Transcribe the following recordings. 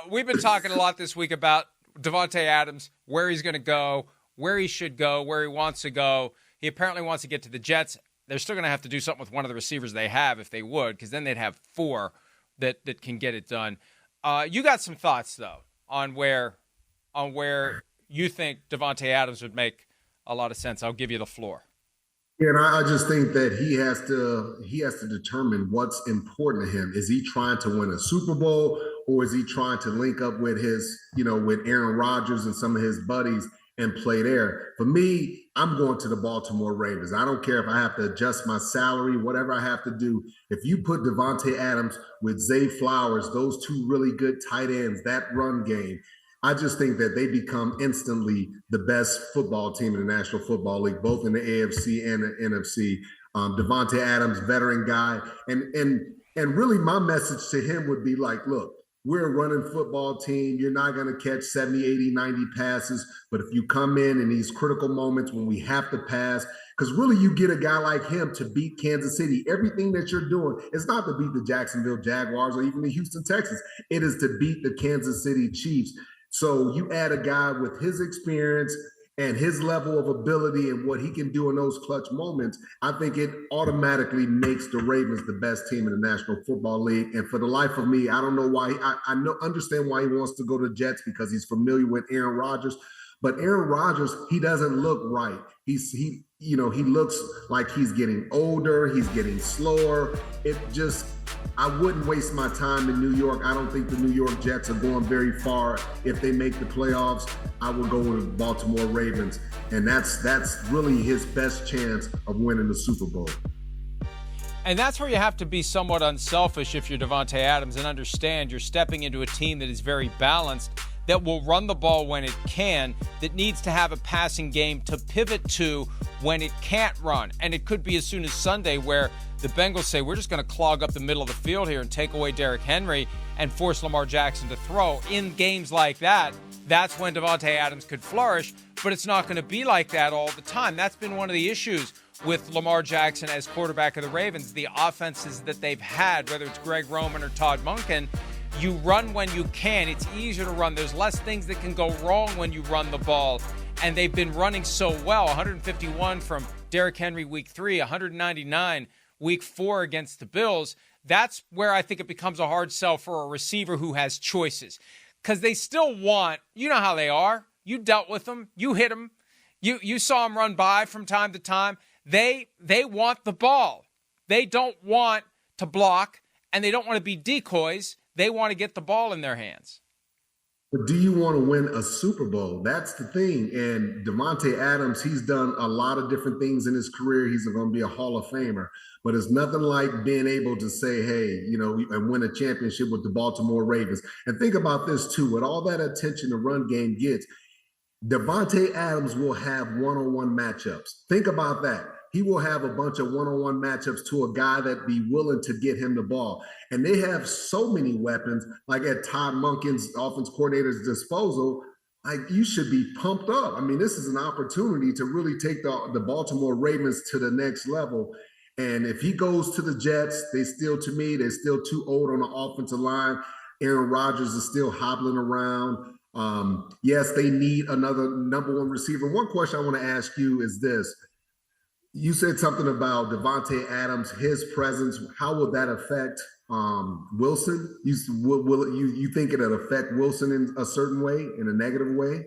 We've been talking a lot this week about Davante Adams, where he's going to go, where he should go, where he wants to go. He apparently wants to get to the Jets. They're still going to have to do something with one of the receivers they have if they would, because then they'd have four that can get it done. You got some thoughts, though, on where you think Davante Adams would make a lot of sense. I'll give you the floor. Yeah, and I just think that he has to determine what's important to him. Is he trying to win a Super Bowl, or is he trying to link up with with Aaron Rodgers and some of his buddies and play there? For me, I'm going to the Baltimore Ravens. I don't care if I have to adjust my salary, whatever I have to do. If you put Davante Adams with Zay Flowers, those two really good tight ends, that run game, I just think that they become instantly the best football team in the National Football League, both in the AFC and the NFC. Davante Adams, veteran guy. And really my message to him would be like, look, we're a running football team. You're not going to catch 70, 80, 90 passes. But if you come in these critical moments when we have to pass, because really you get a guy like him to beat Kansas City. Everything that you're doing is not to beat the Jacksonville Jaguars or even the Houston Texans. It is to beat the Kansas City Chiefs. So you add a guy with his experience and his level of ability and what he can do in those clutch moments, I think it automatically makes the Ravens the best team in the National Football League. And for the life of me, I don't know why. Understand why he wants to go to Jets, because he's familiar with Aaron Rodgers. But Aaron Rodgers, he doesn't look right. He looks like he's getting older. He's getting slower. I wouldn't waste my time in New York. I don't think the New York Jets are going very far. If they make the playoffs, I would go with the Baltimore Ravens. And that's really his best chance of winning the Super Bowl. And that's where you have to be somewhat unselfish if you're Davante Adams and understand you're stepping into a team that is very balanced, that will run the ball when it can, that needs to have a passing game to pivot to when it can't run. And it could be as soon as Sunday where the Bengals say, we're just going to clog up the middle of the field here and take away Derrick Henry and force Lamar Jackson to throw. In games like that, that's when Davante Adams could flourish, but it's not going to be like that all the time. That's been one of the issues with Lamar Jackson as quarterback of the Ravens. The offenses that they've had, whether it's Greg Roman or Todd Monken, you run when you can. It's easier to run. There's less things that can go wrong when you run the ball. And they've been running so well. 151 from Derrick Henry week 3, 199 week 4 against the Bills. That's where I think it becomes a hard sell for a receiver who has choices. Because they still want, you know how they are. You dealt with them. You hit them. You saw them run by from time to time. They want the ball. They don't want to block, and they don't want to be decoys. They want to get the ball in their hands. But do you want to win a Super Bowl? That's the thing. And Davante Adams, he's done a lot of different things in his career. He's going to be a Hall of Famer. But it's nothing like being able to say, hey, and win a championship with the Baltimore Ravens. And think about this, too. With all that attention the run game gets, Davante Adams will have one-on-one matchups. Think about that. He will have a bunch of one-on-one matchups to a guy that be willing to get him the ball. And they have so many weapons, like at Todd Monken's offense coordinator's disposal. Like, you should be pumped up. I mean, this is an opportunity to really take the Baltimore Ravens to the next level. And if he goes to the Jets, they're still too old on the offensive line. Aaron Rodgers is still hobbling around. Yes, they need another number one receiver. One question I want to ask you is this. You said something about Davante Adams, his presence. How will that affect Wilson? You think it'll affect Wilson in a certain way, in a negative way?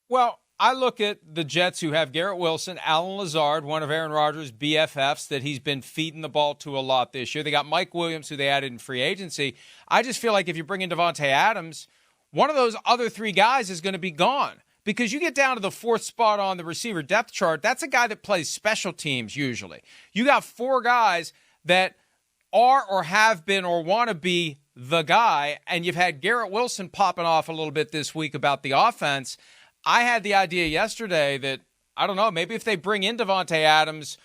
Well, I look at the Jets, who have Garrett Wilson, Allen Lazard, one of Aaron Rodgers' BFFs that he's been feeding the ball to a lot this year. They got Mike Williams, who they added in free agency. I just feel like if you bring in Davante Adams, one of those other three guys is going to be gone. Because you get down to the fourth spot on the receiver depth chart, that's a guy that plays special teams usually. You got four guys that are or have been or want to be the guy, and you've had Garrett Wilson popping off a little bit this week about the offense. I had the idea yesterday that, I don't know, maybe if they bring in Davante Adams,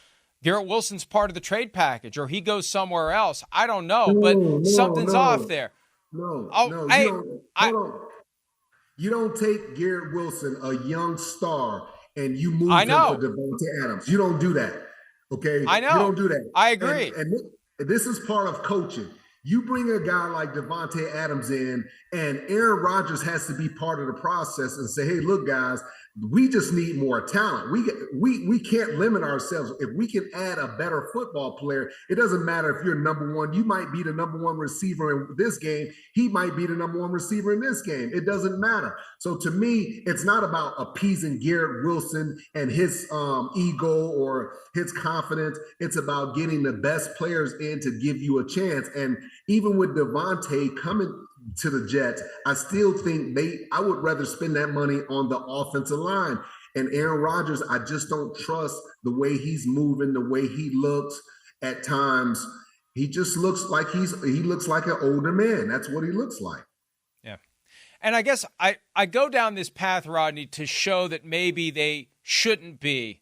Garrett Wilson's part of the trade package, or he goes somewhere else. I don't know, but something's off there. Hold on. You don't take Garrett Wilson, a young star, and you move him for Davante Adams. You don't do that, okay? I know. You don't do that. I agree. And this is part of coaching. You bring a guy like Davante Adams in, and Aaron Rodgers has to be part of the process and say, hey, look, guys, we just need more talent. We can't limit ourselves. If we can add a better football player, it doesn't matter if you're number one. You might be the number one receiver in this game. He might be the number one receiver in this game. It doesn't matter. So to me, it's not about appeasing Garrett Wilson and his ego or his confidence. It's about getting the best players in to give you a chance. And even with Davante coming to the Jets, I still think I would rather spend that money on the offensive line. And Aaron Rodgers, I just don't trust the way he's moving, the way he looks at times. He just looks like he looks like an older man. That's what he looks like. Yeah. And I guess I go down this path, Rodney, to show that maybe they shouldn't be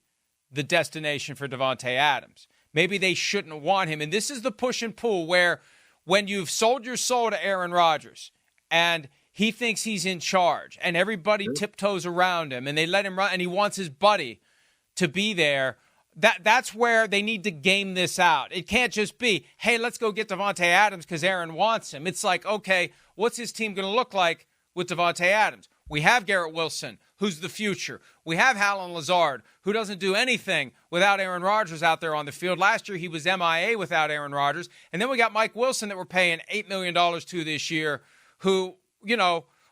the destination for Davante Adams. Maybe they shouldn't want him. And this is the push and pull where when you've sold your soul to Aaron Rodgers and he thinks he's in charge and everybody tiptoes around him and they let him run and he wants his buddy to be there, that's where they need to game this out. It can't just be, hey, let's go get Davante Adams because Aaron wants him. It's like, okay, what's his team going to look like with Davante Adams? We have Garrett Wilson, who's the future. We have Allen Lazard, who doesn't do anything without Aaron Rodgers out there on the field. Last year, he was MIA without Aaron Rodgers. And then we got Mike Wilson that we're paying $8 million to this year, who,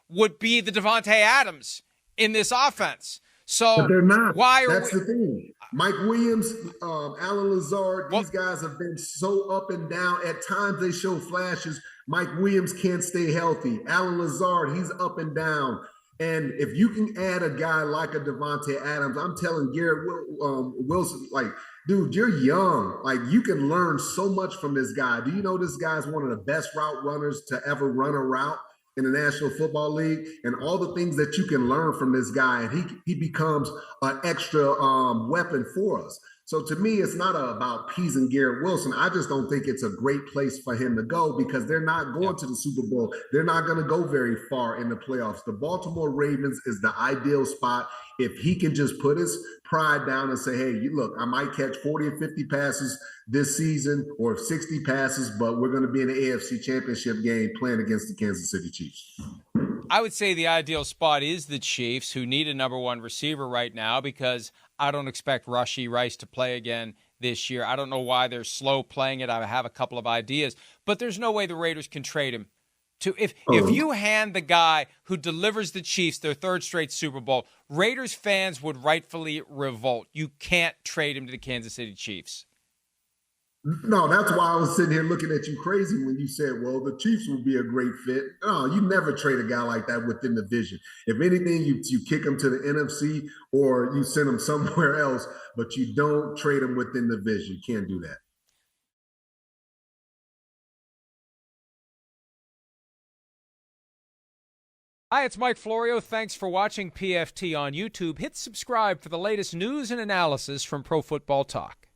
would be the Davante Adams in this offense. So but they're not. That's the thing. Mike Williams, Allen Lazard, these guys have been so up and down. At times they show flashes. Mike Williams can't stay healthy. Allen Lazard, he's up and down. And if you can add a guy like a Davante Adams, I'm telling Garrett Wilson, like, dude, you're young. Like, you can learn so much from this guy. Do you know this guy's one of the best route runners to ever run a route in the National Football League? And all the things that you can learn from this guy, and he becomes an extra weapon for us. So to me, it's not about appeasing Garrett Wilson. I just don't think it's a great place for him to go because they're not going to the Super Bowl. They're not going to go very far in the playoffs. The Baltimore Ravens is the ideal spot if he can just put his pride down and say, hey, look, I might catch 40 or 50 passes this season or 60 passes, but we're going to be in the AFC Championship game playing against the Kansas City Chiefs. I would say the ideal spot is the Chiefs, who need a number one receiver right now because I don't expect Rashee Rice to play again this year. I don't know why they're slow playing it. I have a couple of ideas, but there's no way the Raiders can trade him. If you hand the guy who delivers the Chiefs their third straight Super Bowl, Raiders fans would rightfully revolt. You can't trade him to the Kansas City Chiefs. No, that's why I was sitting here looking at you crazy when you said, well, the Chiefs would be a great fit. No, you never trade a guy like that within the division. If anything, you kick him to the NFC or you send him somewhere else, but you don't trade him within the division. You can't do that. Hi, it's Mike Florio. Thanks for watching PFT on YouTube. Hit subscribe for the latest news and analysis from Pro Football Talk.